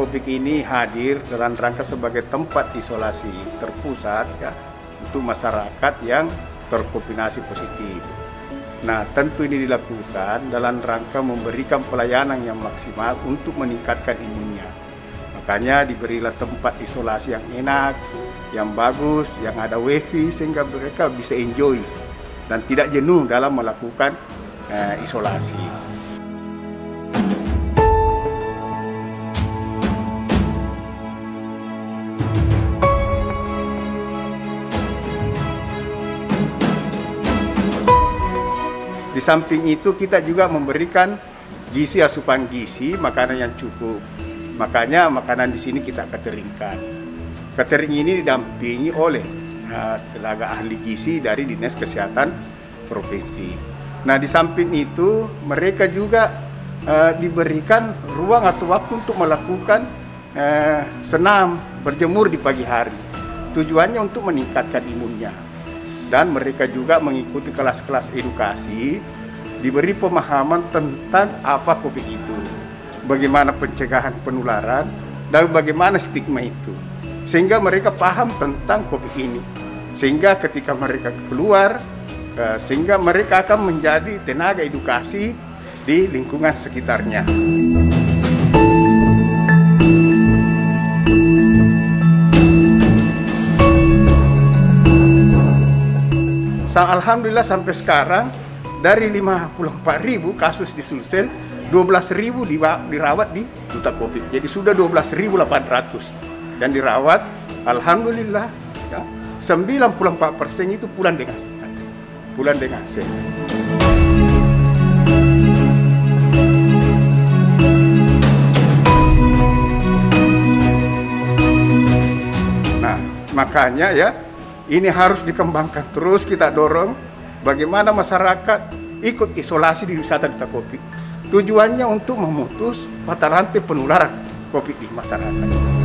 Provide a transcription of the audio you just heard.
Kopik ini hadir dalam rangka sebagai tempat isolasi terpusat ya, untuk masyarakat yang terkonfirmasi positif. Nah, tentu ini dilakukan dalam rangka memberikan pelayanan yang maksimal untuk meningkatkan imunnya. Makanya diberilah tempat isolasi yang enak, yang bagus, yang ada wifi sehingga mereka bisa enjoy dan tidak jenuh dalam melakukan isolasi. Di samping itu kita juga memberikan gizi, asupan gizi, makanan yang cukup. Makanya makanan di sini kita cateringkan. Catering ini didampingi oleh tenaga ahli gizi dari Dinas Kesehatan Provinsi. Nah, di samping itu mereka juga diberikan ruang atau waktu untuk melakukan senam, berjemur di pagi hari. Tujuannya untuk meningkatkan imunnya. Dan mereka juga mengikuti kelas-kelas edukasi, diberi pemahaman tentang apa Kopik itu, bagaimana pencegahan penularan, dan bagaimana stigma itu. Sehingga mereka paham tentang Kopik ini. Sehingga ketika mereka keluar, sehingga mereka akan menjadi tenaga edukasi di lingkungan sekitarnya. Alhamdulillah sampai sekarang dari 54.000 kasus di Sulsel, 12.000 dirawat di Duta Kopik. Jadi sudah 12.800 yang dirawat. Alhamdulillah ya, 94% itu pulang dengan sehat. Pulang dengan sehat. Nah, makanya ya, ini harus dikembangkan terus, kita dorong bagaimana masyarakat ikut isolasi di wisata Duta Kopik. Tujuannya untuk memutus mata rantai penularan Kopik di masyarakat.